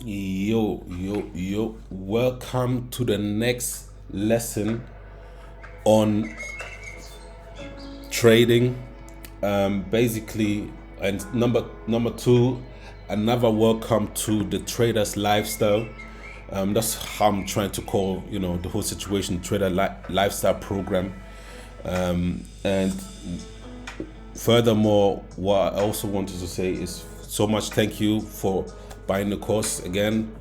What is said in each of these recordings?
Yo. Welcome to the next lesson on trading. Basically, and number two, another welcome to the trader's lifestyle. That's how I'm trying to call, the whole situation, lifestyle program. And furthermore, what I also wanted to say is so much thank you for buying the course again.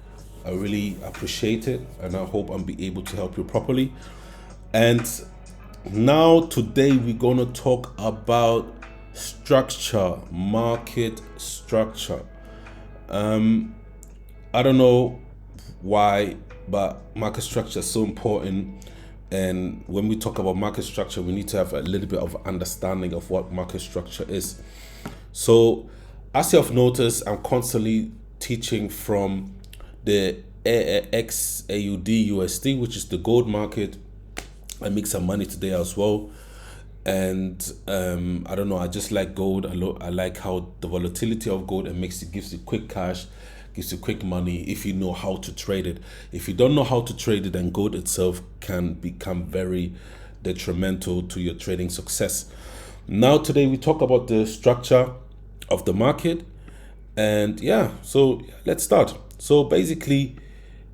I really appreciate it, and I hope I'll be able to help you properly. And now, today, we're going to talk about structure, market structure. I don't know why, but market structure is so important. And when we talk about market structure, we need to have a little bit of understanding of what market structure is. So, as you have noticed, I'm constantly teaching from the XAUD USD, which is the gold market. I make some money today as well. And I don't know, I just like gold. I like how the volatility of gold gives you quick cash, gives you quick money if you know how to trade it. If you don't know how to trade it, then gold itself can become very detrimental to your trading success. Now, today we talk about the structure of the market. And so let's start. So basically,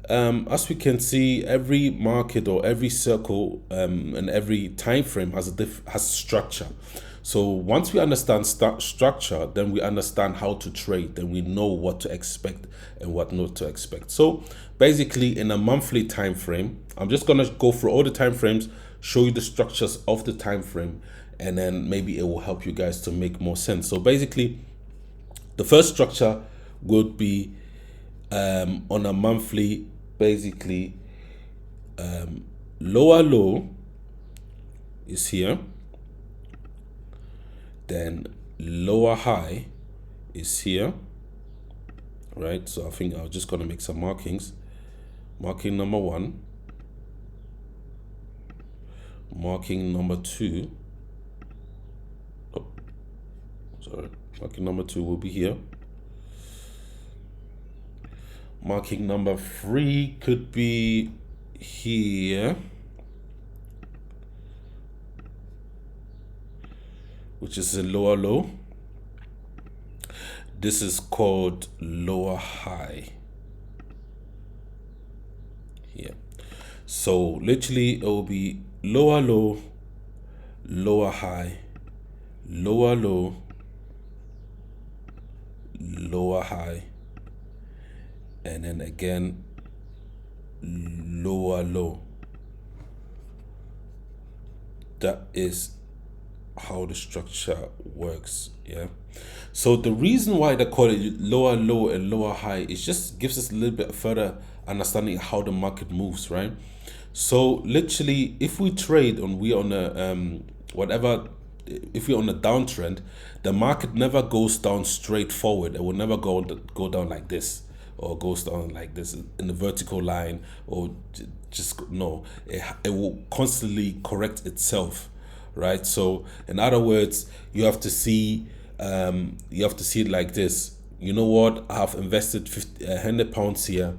as we can see, every market or every circle and every time frame has structure. So once we understand structure, then we understand how to trade. Then we know what to expect and what not to expect. So basically, in a monthly time frame, I'm just gonna go through all the time frames, show you the structures of the time frame, and then maybe it will help you guys to make more sense. So basically, the first structure would be on a monthly, basically, lower low is here, then lower high is here, right? So I think I'm just gonna make some markings. Marking number one, marking number two. Oh, sorry, marking number two will be here. Marking number three could be here, which is a lower low. This is called lower high here. So literally it will be lower low, lower high, lower low, lower high, and then again lower low. That is how the structure works. So the reason why they call it lower low and lower high is just gives us a little bit further understanding of how the market moves, right? So literally, if we trade and we're on a if we're on a downtrend, the market never goes down straight forward. It will never go down like this, or goes down like this in the vertical line, or just no. It will constantly correct itself, right? So in other words, you have to see it like this. You know what? I have invested £100 here,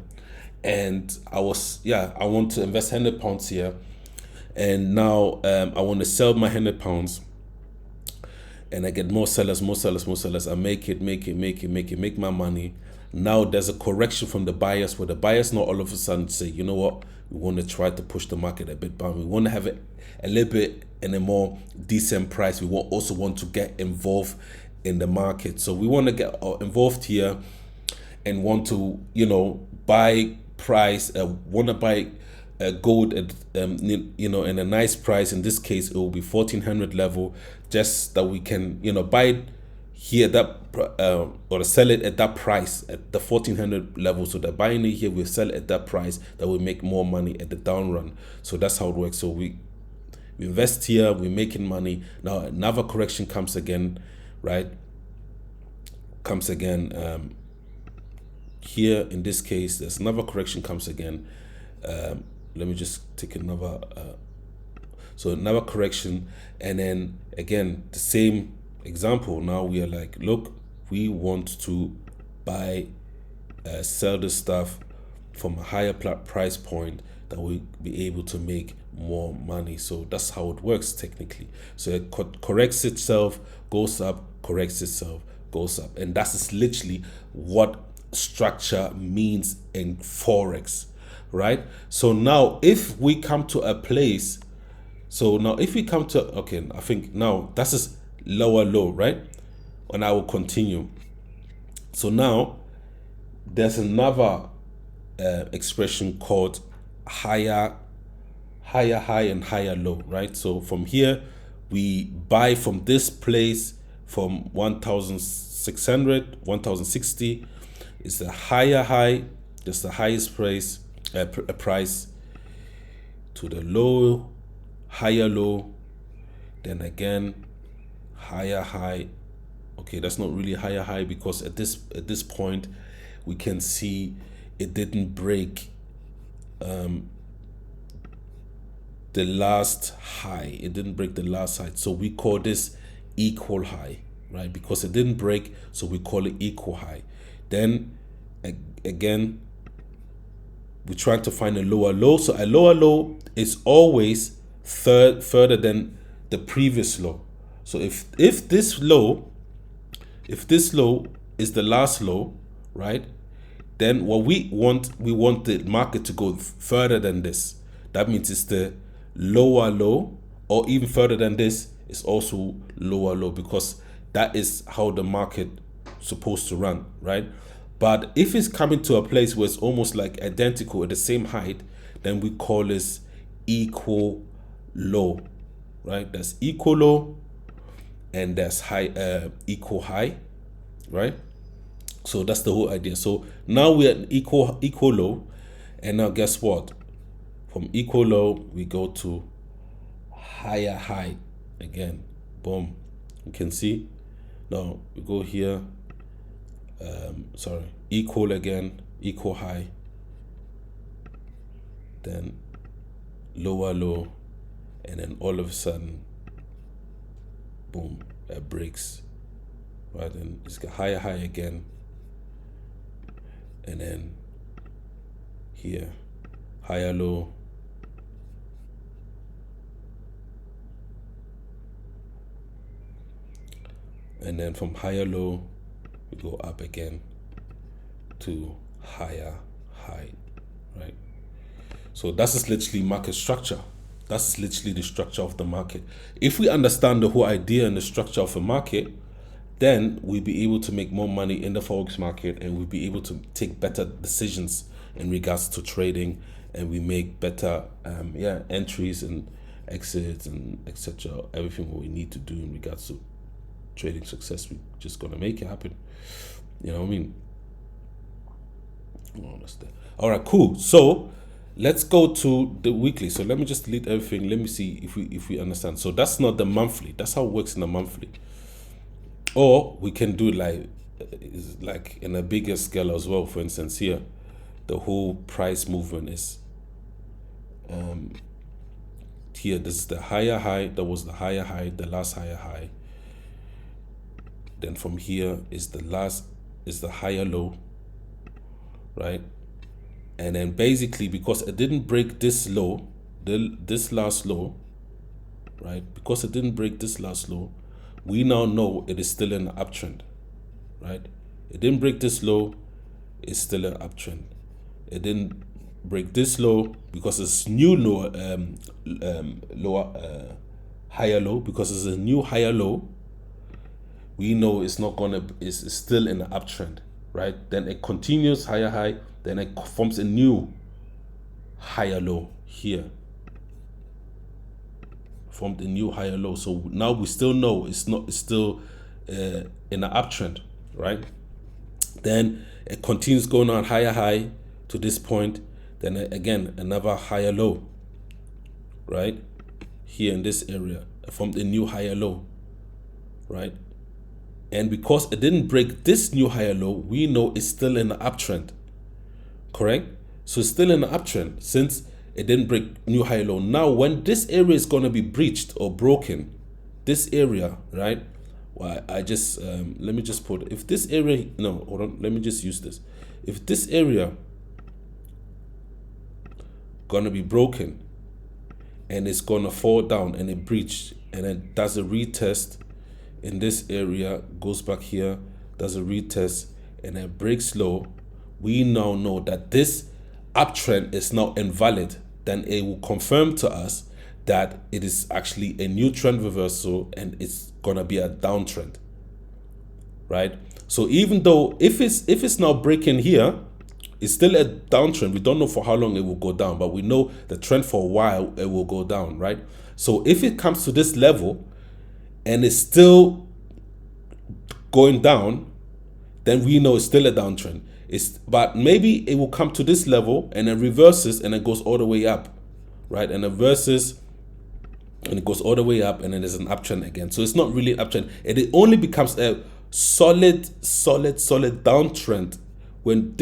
and I want to invest £100 here, and now I want to sell my £100, and I get more sellers. I make my money. Now there's a correction from the buyers, where the buyers now all of a sudden say, you know what, we want to try to push the market a bit down. We want to have it a little bit in a more decent price. We also want to get involved in the market. So we want to get involved here and want to, buy price, want to buy gold at in a nice price. In this case, it will be 1400 level, just that we can buy it here or sell it at that price at the 1400 level. So they're buying it here, we sell it at that price, that will make more money at the down run. So that's how it works. So we invest here, we're making money. Now another correction comes again, right? Here in this case, there's another correction comes again. Let me just take another so another correction, and then again the same example. Now we are like, look, we want to buy sell the stuff from a higher price point, that we be able to make more money. So that's how it works technically. So it corrects itself, goes up, corrects itself, goes up, and that's literally what structure means in Forex, right? So now if we come to a place, okay, I think now that's just lower low, right? And I will continue. So now there's another expression called higher high and higher low, right? So from here we buy from this place from 1600, 1060 is the higher high, that's the highest price, price to the low, higher low, then again higher high. Okay, that's not really higher high, because at this point we can see it didn't break the last high. It didn't break the last high, so we call this equal high, right? Because it didn't break, so we call it equal high. Then again we're trying to find a lower low. So a lower low is always further than the previous low. So if this low is the last low, right, then what we want the market to go further than this. That means it's the lower low, or even further than this is also lower low, because that is how the market supposed to run, right? But if it's coming to a place where it's almost like identical at the same height, then we call this equal low, right? That's equal low, and that's high, equal high, right? So that's the whole idea. So now we're at equal low, and now guess what? From equal low we go to higher high again. Boom. You can see. Now we go here. Equal again, equal high, then lower low, and then all of a sudden, boom, it breaks, right? And it's got higher high again, and then here, higher low, and then from higher low we go up again to higher high, right? So that's just literally market structure. That's literally the structure of the market. If we understand the whole idea and the structure of a market, then we'll be able to make more money in the Forex market, and we'll be able to take better decisions in regards to trading, and we make better entries and exits and etc. Everything what we need to do in regards to trading success, we're just gonna make it happen. You know what I mean? All right, cool. So let's go to the weekly. So let me just delete everything. Let me see if we understand. So that's not the monthly. That's how it works in the monthly. Or we can do like in a bigger scale as well. For instance, here the whole price movement is here. This is the higher high. That was the higher high, the last higher high. Then from here is the higher low, right? And then basically, because it didn't break this low, this last low, right? Because it didn't break this last low, we now know it is still in an uptrend, right? It didn't break this low, it's still an uptrend. It didn't break this low because it's new lower, higher low, because it's a new higher low. We know it's still in an uptrend, right? Then it continues higher high, then it forms a new higher low here. Formed a new higher low. So now we still know it's still in an uptrend, right? Then it continues going on higher high to this point, then again another higher low, right? Here in this area, it formed a new higher low, right? And because it didn't break this new higher low, we know it's still in the uptrend, correct? So it's still in the uptrend since it didn't break new higher low. Now, when this area is going to be breached or broken, this area, right? I just let me just put, if this area, no, hold on, let me just use this. If this area gonna be broken and it's gonna fall down and it breached and then does a retest in this area, goes back here, does a retest and then breaks low, we now know that this uptrend is now invalid. Then it will confirm to us that it is actually a new trend reversal and it's gonna be a downtrend, right? So even though if it's now breaking here, it's still a downtrend. We don't know for how long it will go down, but we know the trend for a while it will go down, right? So if it comes to this level and it's still going down, then we know it's still a downtrend. But maybe it will come to this level and then reverses and it goes all the way up, right? And it reverses and it goes all the way up and then there's an uptrend again. So it's not really an uptrend. It only becomes a solid downtrend when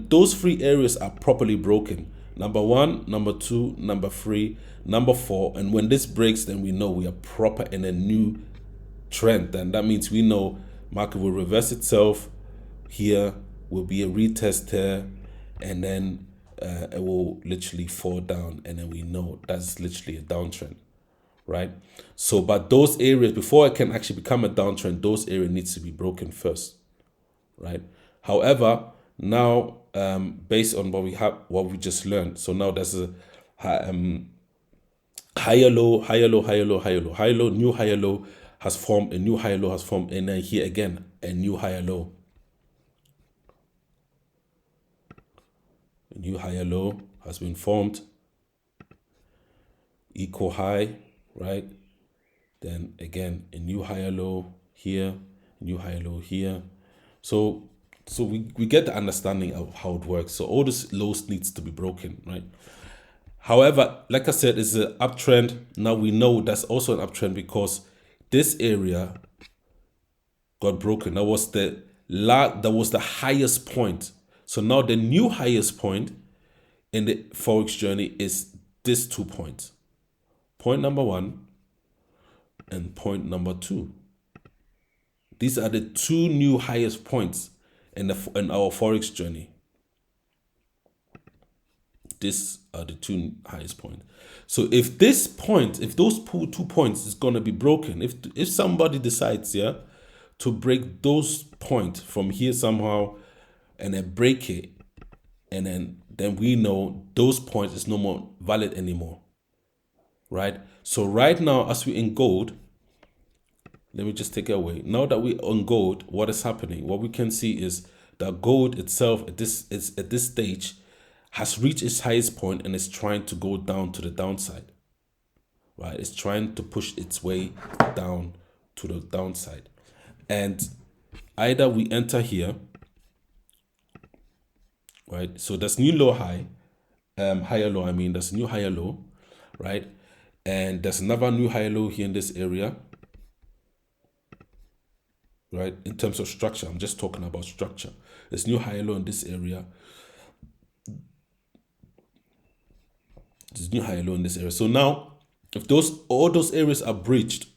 those three areas are properly broken. Number 1, number 2, number 3, number 4. And when this breaks, then we know we are proper in a new trend. And that means we know market will reverse itself here, will be a retest here, and then it will literally fall down, and then we know that's literally a downtrend, right? So but those areas, before it can actually become a downtrend, those areas needs to be broken first, right? However, now based on what we just learned, so now there's a higher low, higher low, higher low, higher low, higher low, new higher low has formed, a new higher low has formed, and then here again a new higher low. A new higher low has been formed, equal high, right? Then again a new higher low here, a new higher low here. So we get the understanding of how it works. So all these lows needs to be broken, right? However, like I said, it's an uptrend. Now we know that's also an uptrend because this area got broken. That was the highest point. So now the new highest point in the Forex journey is this 2 points. Point number 1 and point number 2. These are the 2 new highest points in our Forex journey. These are the 2 highest points. So if those 2 points is gonna be broken, if somebody decides to break those points from here somehow and then break it, and then we know those points is no more valid anymore, right? So right now, as we in gold, let me just take it away. Now that we're on gold, what is happening? What we can see is that gold itself at this stage has reached its highest point and is trying to go down to the downside, right? It's trying to push its way down to the downside. And either we enter here, right? So that's new low high, higher low, that's a new higher low, right? And there's another new higher low here in this area, right? In terms of structure, I'm just talking about structure. There's new higher low in this area. There's new higher low in this area. So now, if all those areas are breached,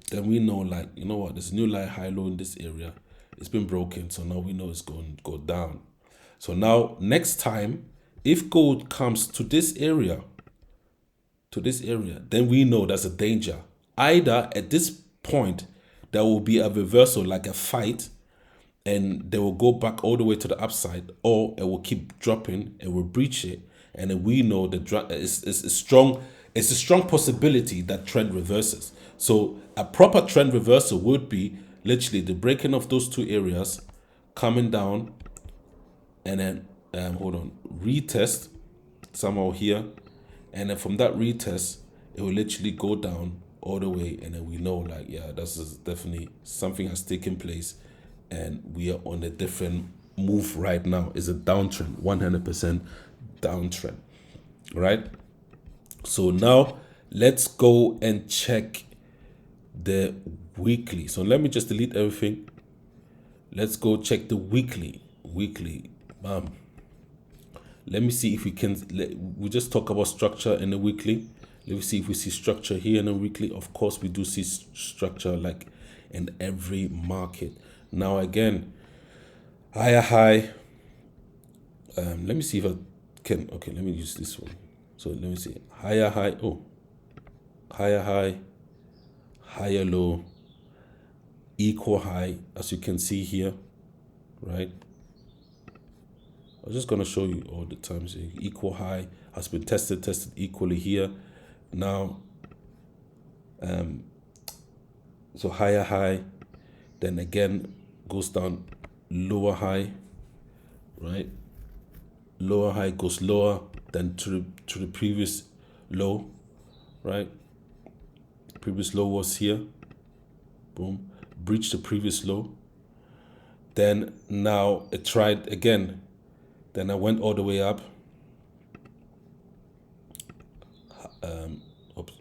then we know, like, you know what, there's a new high low in this area. It's been broken, so now we know it's going to go down. So now, next time, if gold comes to this area, then we know there's a danger. Either at this point, there will be a reversal, like a fight, and they will go back all the way to the upside, or it will keep dropping, it will breach it, and then we know it's a strong possibility that trend reverses. So a proper trend reversal would be literally the breaking of those 2 areas, coming down, and then retest somehow here, and then from that retest it will literally go down all the way, and then we know, like, yeah, this is definitely something has taken place and we are on a different move right now. It's a downtrend, 100% downtrend, right? So now let's go and check the weekly. So let me just delete everything. Let's go check the weekly. Let me see if we can. We just talk about structure in the weekly. Let me see if we see structure here in the weekly. Of course, we do see structure like in every market. Now again, higher high. Let me see if I can. Okay, let me use this one. So let me see. Higher high. Oh, higher high, higher low, equal high, as you can see here, right? I'm just gonna show you all the times. Equal high has been tested equally here. Now, so higher high, then again goes down, lower high, right? Lower high goes lower than to the previous low, right? Previous low was here, boom, breached the previous low. Then now it tried again. Then I went all the way up. Oops,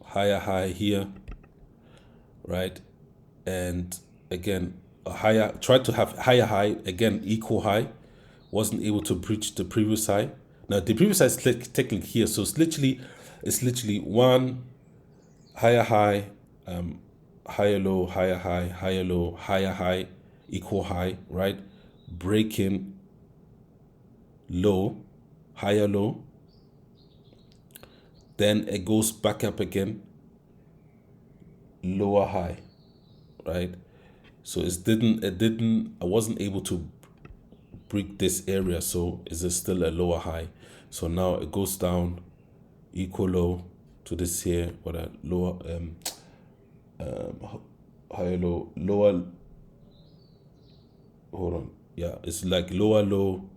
higher high here, right? And again, a higher, tried to have higher high, again, equal high, wasn't able to breach the previous high. Now the previous high is technically here, so it's literally one higher high, higher low, higher high, higher low, higher high, equal high, right? Breaking low, higher low. Then it goes back up again, lower high, right? So I wasn't able to break this area, so is it still a lower high? So now it goes down, equal low to this here, what a lower, higher low, lower, hold on, yeah, it's like lower low,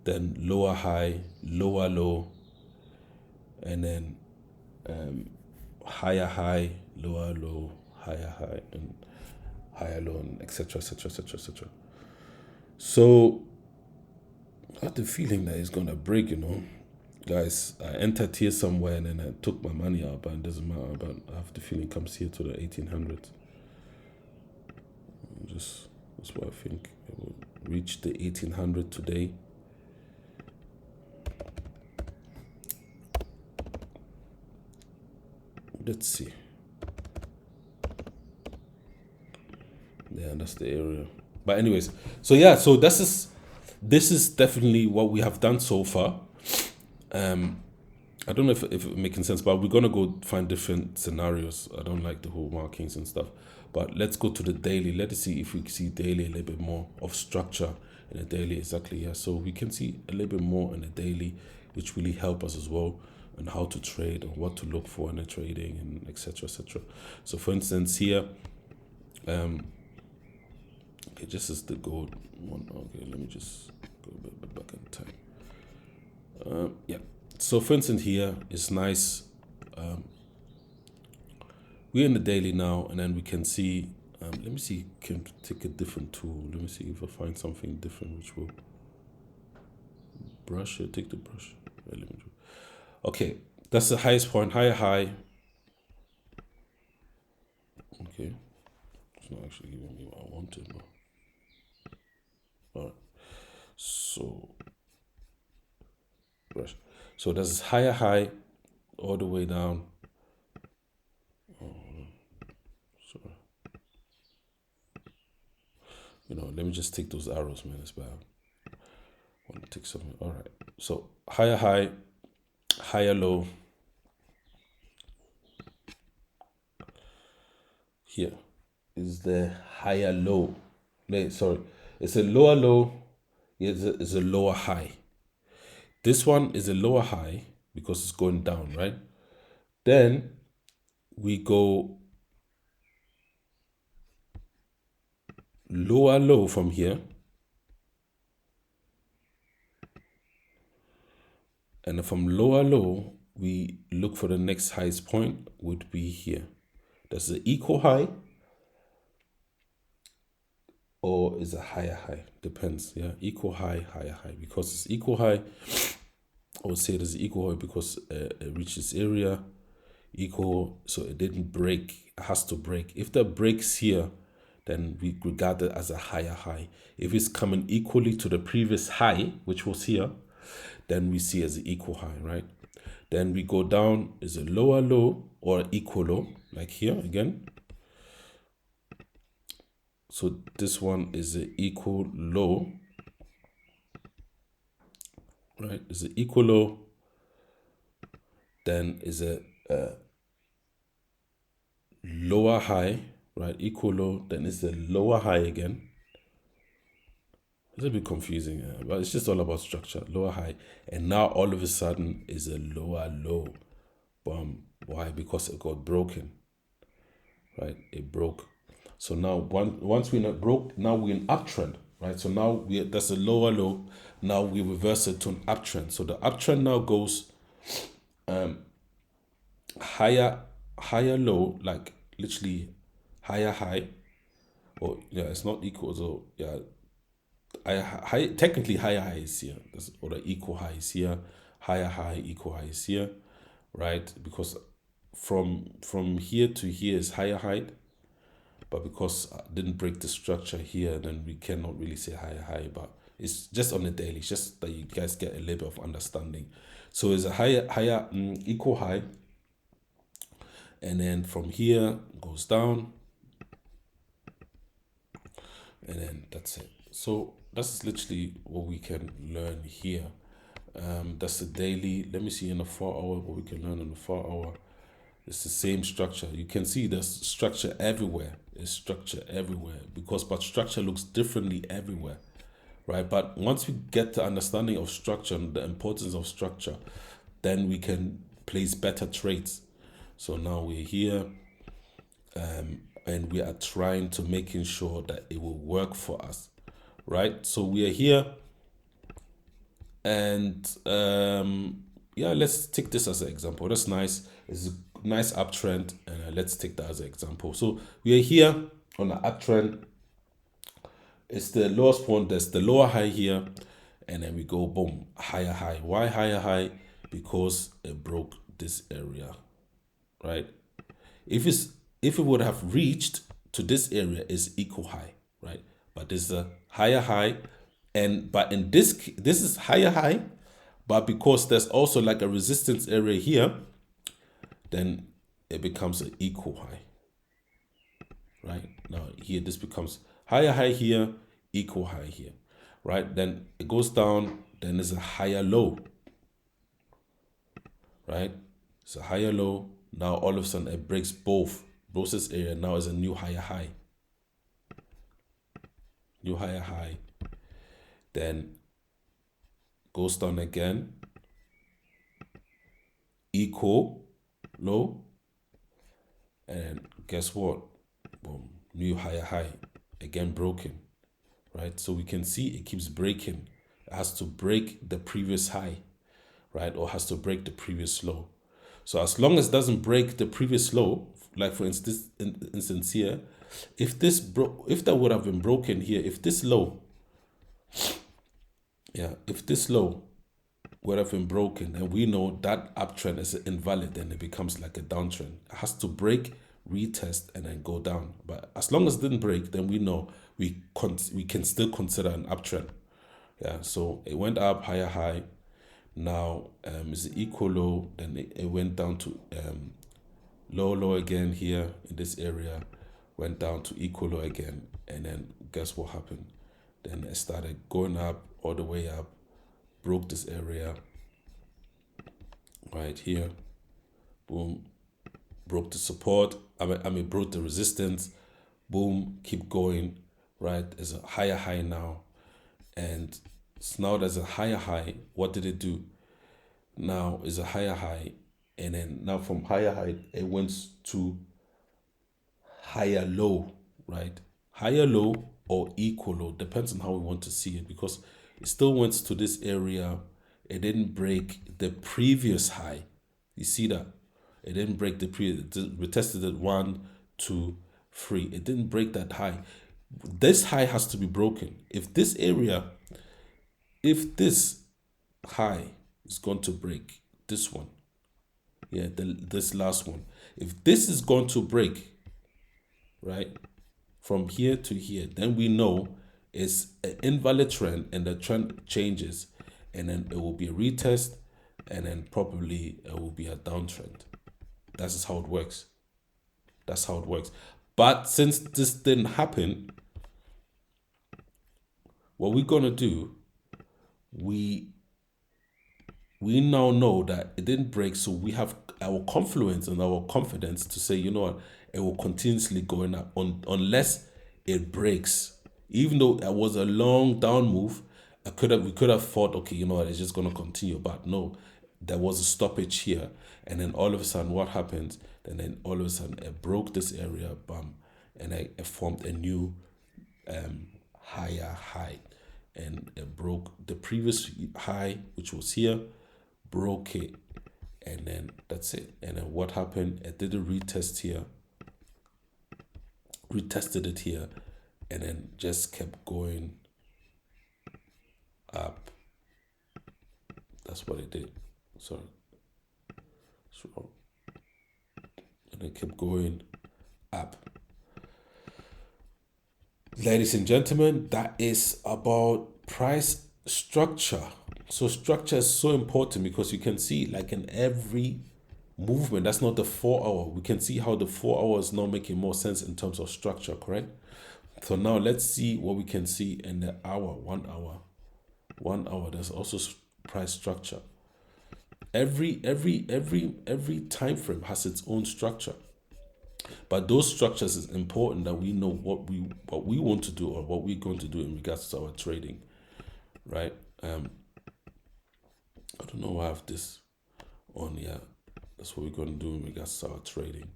then lower high, lower low, and then higher high, lower low, higher high, and higher low, and etc. etc. etc. etc. So I have the feeling that it's gonna break, Guys, I entered here somewhere and then I took my money out, but it doesn't matter. But I have the feeling it comes here to the 1800s. That's what I think. It will reach the 1800 today. Let's see. Yeah, that's the area. But anyways, so yeah, so this is definitely what we have done so far. I don't know if it's making sense, but we're gonna go find different scenarios. I don't like the whole markings and stuff. But let's go to the daily. Let's see if we can see daily a little bit more of structure in the daily. Exactly, yeah. So we can see a little bit more in the daily, which really help us as well on how to trade and what to look for in the trading and etc. etc. So for instance here, okay, this is the gold one. Okay, let me just go a bit back in time. Yeah. So for instance here, it's nice. We're in the daily now, and then we can see. Let me see. Can take a different tool. Let me see if I find something different, which will brush here. Take the brush. Let me do. Okay, that's the highest point. Higher high. Okay, it's not actually giving me what I wanted. But all right. So brush. So there's higher high, all the way down. Sorry. Let me just take those arrows, man. It's bad. I want to take something. All right. So higher high, higher low. Here is the higher low. Sorry, it's a lower low. It's a lower high. This one is a lower high because it's going down, right? Then we go lower low from here. And from lower low, we look for the next highest point, would be here. That's the equal high or is a higher high. Depends, yeah. Equal high, higher high. Because it's equal high, I would say it is equal high because it reaches area. Equal, so it didn't break. It has to break. If that breaks here, then we regard it as a higher high. If it's coming equally to the previous high, which was here, then we see as an equal high, right? Then we go down, is a lower low or equal low, like here again. So this one is an equal low, right? Is an equal low, then is a lower high, right? Equal low, then it's a lower high again. It's a bit confusing, but it's just all about structure. Lower high, and now all of a sudden is a lower low. Why? Because it got broken, right? It broke. So now once we not broke, now we're in uptrend, right? So now that's a lower low. Now we reverse it to an uptrend. So the uptrend now goes higher low, like literally higher high, or yeah, it's not equal. So yeah, high technically higher high is here, or the equal high is here, higher high equal high is here, right? Because from here to here is higher height, but because I didn't break the structure here, then we cannot really say higher high. But it's just on the daily, it's just that you guys get a little bit of understanding. So it's a higher equal high, and then from here goes down, and then that's it. So that's literally what we can learn here. That's the daily. Let me see in the 4 hour what we can learn in the 4 hour. It's the same structure. You can see there's structure everywhere. There's structure everywhere but structure looks differently everywhere, right? But once we get the understanding of structure and the importance of structure, then we can place better trades. So now we're here, and we are trying to making sure that it will work for us, right? So we are here, and yeah, let's take this as an example. That's nice. It's a nice uptrend, and let's take that as an example. So we are here on the uptrend. It's the lowest point. There's the lower high here, and then we go boom, higher high. Why higher high? Because it broke this area, right? If it would have reached to this area, is equal high, right? But this is a higher high, but in this is higher high, but because there's also like a resistance area here, then it becomes an equal high, right? Now here this becomes higher high here, equal high here, right? Then it goes down, then there's a higher low, right? It's a higher low. Now all of a sudden it breaks both this area. Now is a new higher high, then goes down again, equal low, and guess what? Boom, new higher high, again broken, right? So we can see it keeps breaking. It has to break the previous high, right? Or has to break the previous low. So as long as it doesn't break the previous low, like for instance here, if that would have been broken here, if this low would have been broken, then we know that uptrend is invalid and it becomes like a downtrend. It has to break, retest, and then go down. But as long as it didn't break, then we know we can still consider an uptrend. Yeah, so it went up, higher high. Now it's equal low, then it went down to low again here in this area, went down to equal low again, and then guess what happened? Then it started going up all the way up, broke this area right here, boom, broke the support, broke the resistance, boom, keep going, right? There's a higher high now, and so now there's a higher high. What did it do? Now is a higher high, and then now from higher high it went to higher low, right? Higher low or equal low, depends on how we want to see it, because it still went to this area. It didn't break the previous high. You see that? It didn't break the previous. We tested it 1, 2, 3. It didn't break that high. This high has to be broken. If this high is going to break this one, this last one, if this is going to break, right, from here to here, then we know it's an invalid trend, and the trend changes, and then it will be a retest, and then probably it will be a downtrend. That's just how it works. But since this didn't happen, what we're gonna do, we we now know that it didn't break, so we have our confluence and our confidence to say, you know what, it will continuously going up unless it breaks. Even though it was a long down move, we could have thought, okay, you know what, it's just gonna continue, but no, there was a stoppage here, and then all of a sudden, what happens? And then all of a sudden, it broke this area, bam, and it formed a new higher high, and it broke the previous high, which was here, broke it, and then that's it. And then what happened? It did a retest here, retested it here, and then just kept going up. That's what it did. Sorry. So, and it kept going up. Ladies and gentlemen, that is about price structure. So structure is so important because you can see, like, in every movement, that's not the 4 hour. We can see how the 4 hour is now making more sense in terms of structure, correct? So now let's see what we can see in the hour, 1 hour. 1 hour, there's also price structure. Every time frame has its own structure. But those structures is important that we know what we want to do or what we're going to do in regards to our trading, right? I don't know why I have this on. Yeah, that's what we're going to do in regards to our trading,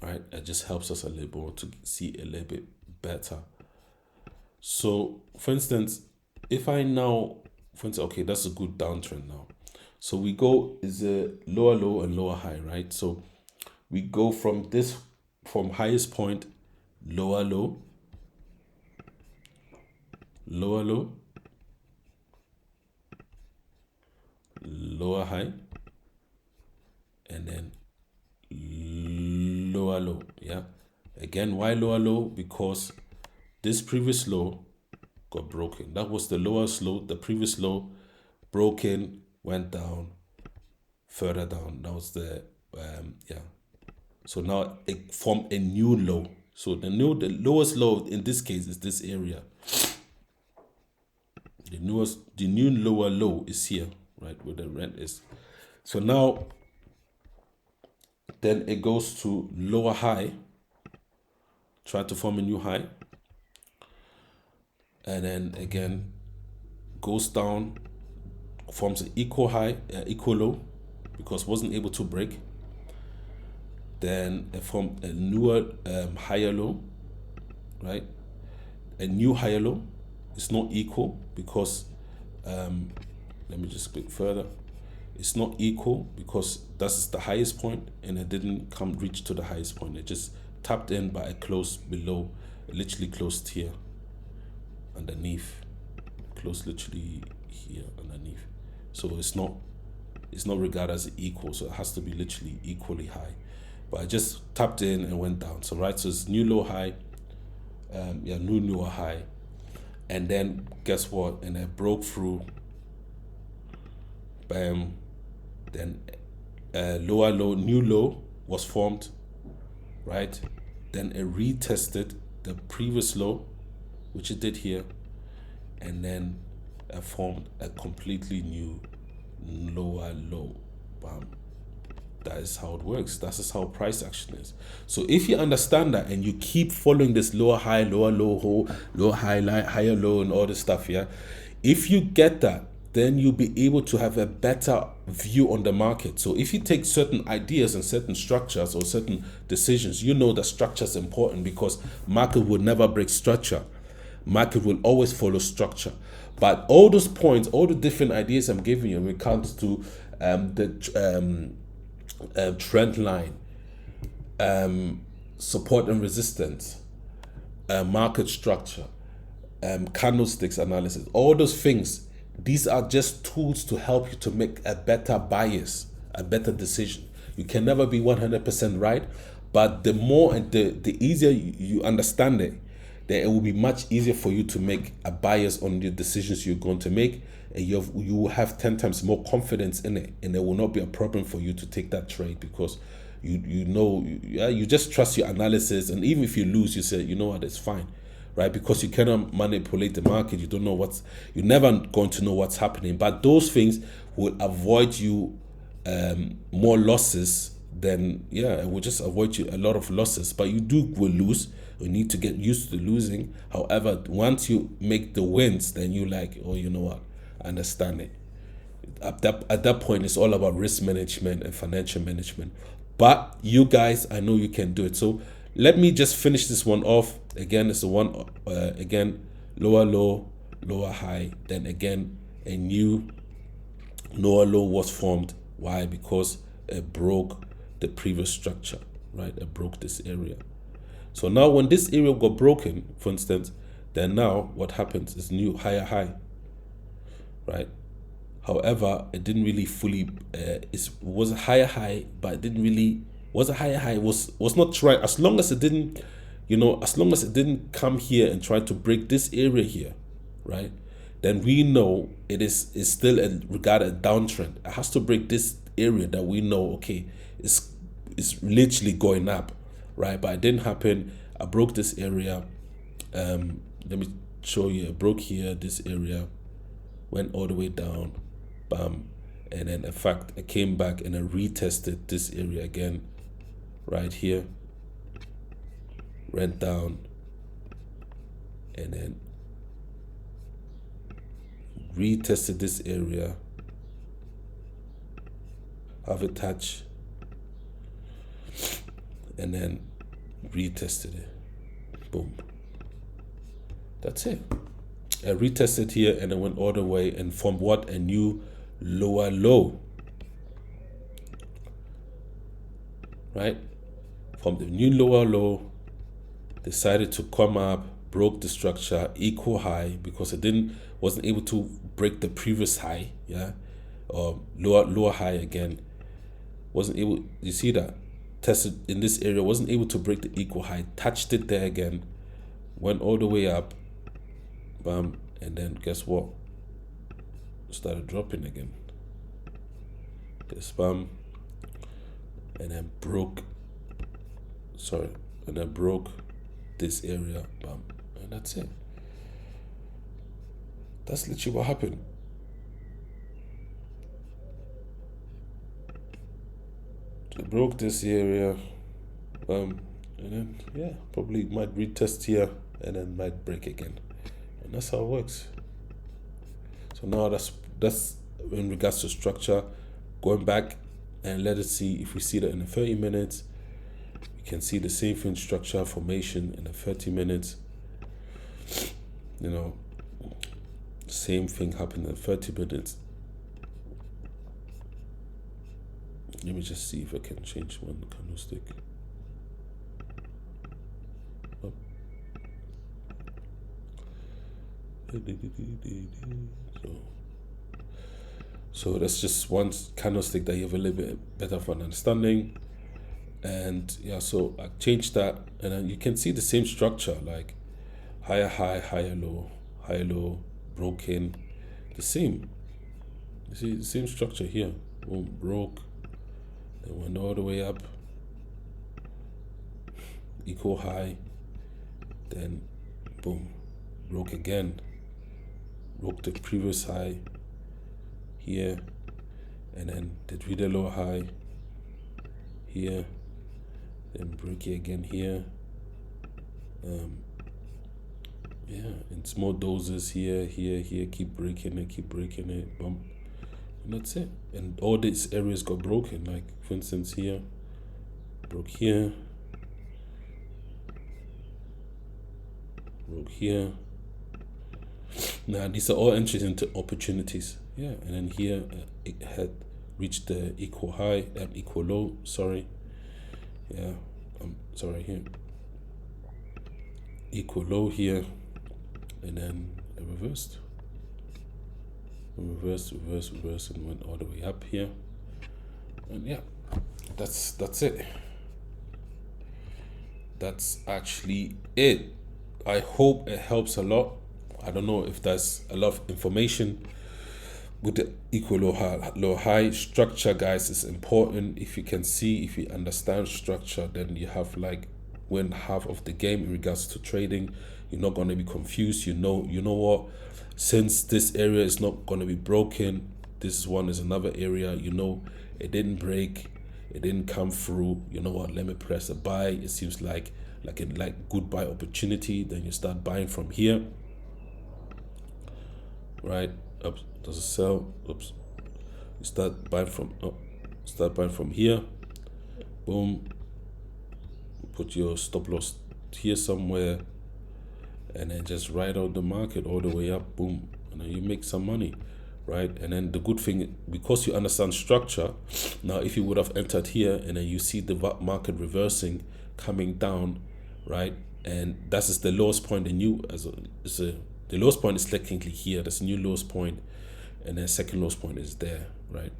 right? It just helps us a little more to see a little bit better. So, for instance, if I now, okay, that's a good downtrend now. So we go is a lower low and lower high, right? So we go from highest point, lower low, lower low, lower high, and then lower low. Yeah. Again, why lower low? Because this previous low got broken. That was the lowest low. The previous low broken, went down, further down. That was the yeah. So now it formed a new low. So the lowest low in this case is this area. The new lower low is here, right, where the red is. So now then it goes to lower high, try to form a new high, and then again goes down, forms an equal high, equal low, because wasn't able to break. Then it formed a newer higher low, right? A new higher low. It's not equal because let me just click further. It's not equal because that's the highest point and it didn't reach to the highest point. It just tapped in, but it closed below. It literally closed here underneath. Closed literally here underneath. So it's not regarded as equal. So it has to be literally equally high. But I just tapped in and went down. So right, so it's new low high, new lower high, and then guess what? And I broke through. Bam. Then lower low, new low was formed, right? Then it retested the previous low, which it did here, and then it formed a completely new lower low. Bam. That is how it works. That is how price action is. So if you understand that and you keep following this lower high, lower low, lower high, higher low, and all this stuff, yeah, if you get that, then you'll be able to have a better view on the market. So if you take certain ideas and certain structures or certain decisions, you know that structure is important because market will never break structure. Market will always follow structure. But all those points, all the different ideas I'm giving you when it comes to the trend line, support and resistance, market structure, candlesticks analysis, all those things, these are just tools to help you to make a better bias, a better decision. You can never be 100% right, but the more and the easier you understand it, then it will be much easier for you to make a bias on the decisions you're going to make, and you will have 10 times more confidence in it, and there will not be a problem for you to take that trade because you just trust your analysis, and even if you lose, you say, you know what, it's fine, right? Because you cannot manipulate the market. You're never going to know what's happening. But those things will avoid you more losses than, it will just avoid you a lot of losses. But will lose. You need to get used to losing. However, once you make the wins, then you like, oh, you know what? I understand it. At that point, it's all about risk management and financial management. But you guys, I know you can do it. So let me just finish this one off. Again, it's the one, again, lower low, lower high. Then again, a new lower low was formed. Why? Because it broke the previous structure, right? It broke this area. So now when this area got broken, for instance, then now what happens is new higher high, right? However, it didn't really fully, it was a higher high, but it didn't really, was a higher high, was not trying, as long as it didn't, as long as it didn't come here and try to break this area here, right? Then we know it is still regarded a downtrend. It has to break this area that we know, okay, it's literally going up, right? But it didn't happen. I broke this area. Let me show you. I broke here, this area, went all the way down, bam, and then in fact I came back and I retested this area again, right here, went down, and then retested this area, have a touch, and then retested it. Boom. That's it. I retested here and I went all the way and formed what? A new lower low. Right? From the new lower low, decided to come up, broke the structure, equal high, because it wasn't able to break the previous high, or lower high again. Wasn't able, you see that? Tested in this area, wasn't able to break the equal high, touched it there again, went all the way up, bam, and then guess what? Started dropping again. This bam, and then broke this area, bam, and that's it. That's literally what happened. It broke this area, and then probably might retest here and then might break again, and that's how it works. So now that's in regards to structure. Going back and let us see if we see that in the 30 minutes. We can see the same thing, structure formation in the 30 minutes. Same thing happened in 30 minutes. Let me just see if I can change one candlestick. Oh. So that's just one candlestick that you have a little bit better of an understanding. And so I changed that, and then you can see the same structure, like higher high, higher low, broken, the same. You see the same structure here. Boom, broke, then went all the way up, equal high, then boom, broke again, broke the previous high here, and then did really low high here, then break it again here. In small doses here, keep breaking it, bump, and that's it. And all these areas got broken, like for instance here, broke here, broke here. Now these are all entries into opportunities, and then here it had reached the equal high, equal low, sorry, here, equal low here, and then it reversed, and went all the way up here, and that's it. That's actually it. I hope it helps a lot. I don't know if that's a lot of information with the equal low high structure, guys. Is important. If you can see, if you understand structure, then you have like win half of the game in regards to trading. You're not going to be confused. You know what, since this area is not going to be broken, this one is another area. It didn't break, it didn't come through. You know what, let me press a buy. It seems like a good buy opportunity. Then you start buying from here, right? Oops, does it sell? Oops. You start buying from here. Boom. Put your stop loss here somewhere, and then just ride out the market all the way up. Boom, and then you make some money, right? And then the good thing, because you understand structure, now if you would have entered here and then you see the market reversing, coming down, right? And that is the lowest point. The lowest point is technically here. That's a new lowest point, and then second lowest point is there, right?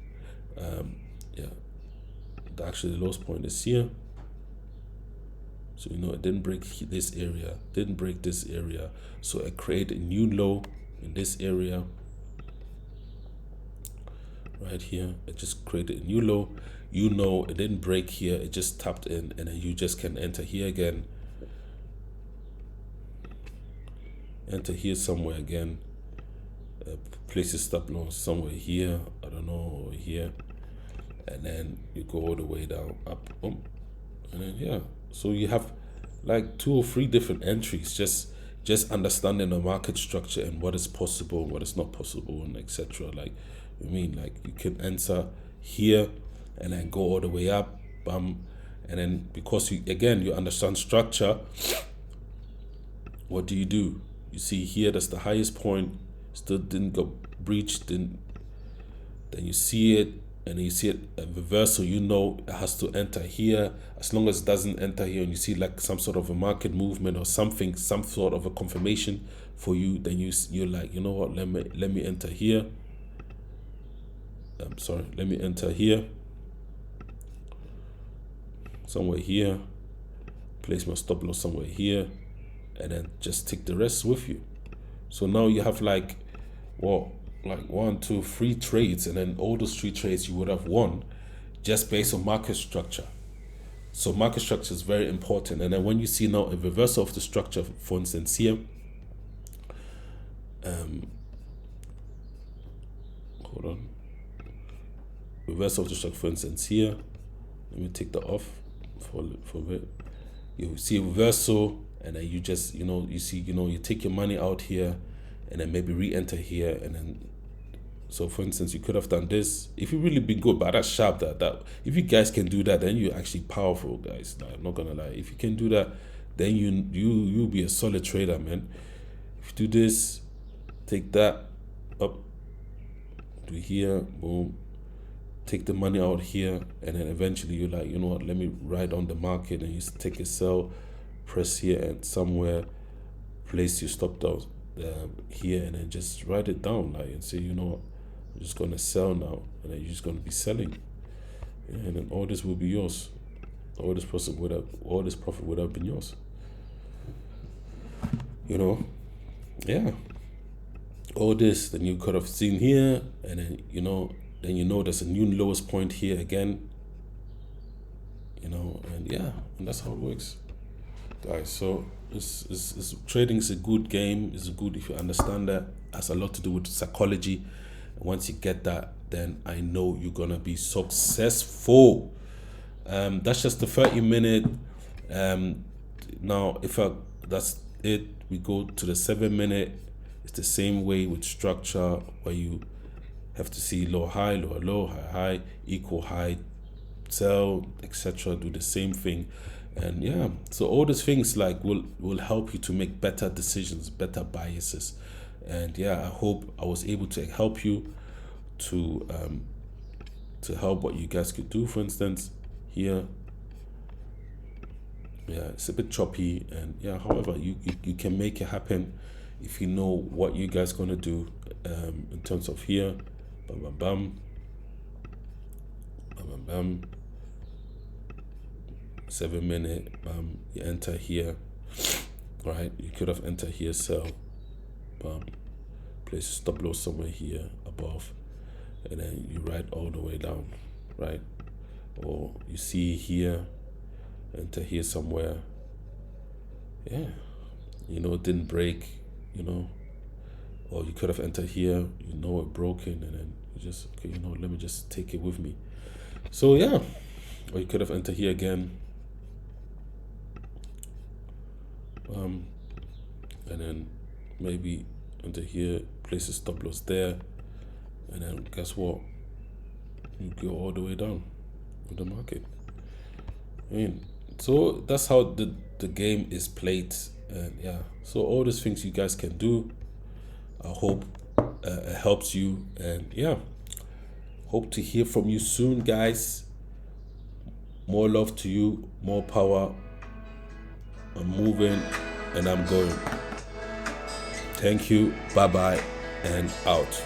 Yeah, actually the lowest point is here. So it didn't break this area, didn't break this area. So it created a new low in this area right here. It just created a new low. It didn't break here, it just tapped in, and then you just can enter here again. Enter here somewhere again. Place your stop loss somewhere here, I don't know, or here. And then you go all the way down, up, and then yeah. So you have like 2 or 3 different entries, just understanding the market structure and what is possible and what is not possible, and etc. You can enter here and then go all the way up, bam, and then because you understand structure, what do? You see here, that's the highest point, still didn't go breached, then you see it, and you see it a reversal, it has to enter here. As long as it doesn't enter here and you see like some sort of a market movement or something, some sort of a confirmation for you, then you're like, you know what, let me enter here. Let me enter here, somewhere here, place my stop loss somewhere here, and then just take the rest with you. So now you have like 1, 2, 3 trades, and then all those 3 trades you would have won just based on market structure. So market structure is very important. And then when you see now a reversal of the structure, for instance here, hold on, reversal of the structure, for instance here, let me take that off for a bit. You see reversal, and then you just you take your money out here, and then maybe re-enter here, and then so for instance you could have done this if you really been good. But that's sharp. That if you guys can do that, then you're actually powerful, guys. I'm not gonna lie. If you can do that, then you'll be a solid trader, man. If you do this, take that up, do here, boom, take the money out here, and then eventually you're like, you know what, let me ride on the market, and you take a sell, press here and somewhere, place your stop down here, and then just write it down, and say, you know what, I'm just gonna sell now, and then you're just gonna be selling, and then all this will be yours. All this profit would have been yours. Yeah. All this, then you could have seen here, and then there's a new lowest point here again. And yeah, and that's how it works, guys. So trading is a good game. It's good if you understand that. It has a lot to do with psychology. And once you get that, then I know you're gonna be successful. That's just the 30-minute. Now, that's it. We go to the 7-minute. It's the same way with structure, where you have to see low high, lower low, high high, equal high, sell, etc. Do the same thing. And yeah, so all these things will help you to make better decisions, better biases. And yeah, I hope I was able to help you to help what you guys could do. For instance, here, yeah, it's a bit choppy, and yeah, however, you can make it happen if you know what you guys gonna do in terms of here, bam, bam, bam, bam, bam, bam. 7-minute, you enter here, right? You could have entered here, sell, place stop loss somewhere here above, and then you ride all the way down, right? Or you see here, enter here somewhere, yeah, it didn't break, or you could have entered here, it broken, and then you just, okay, let me just take it with me. So yeah, or you could have entered here again, and then maybe enter here, place a stop loss there, and then guess what? You go all the way down with the market. I mean, so that's how the game is played, and yeah. So all these things you guys can do. I hope it helps you, and yeah, hope to hear from you soon, guys. More love to you, more power. I'm moving, and I'm going. Thank you. Bye bye, and out.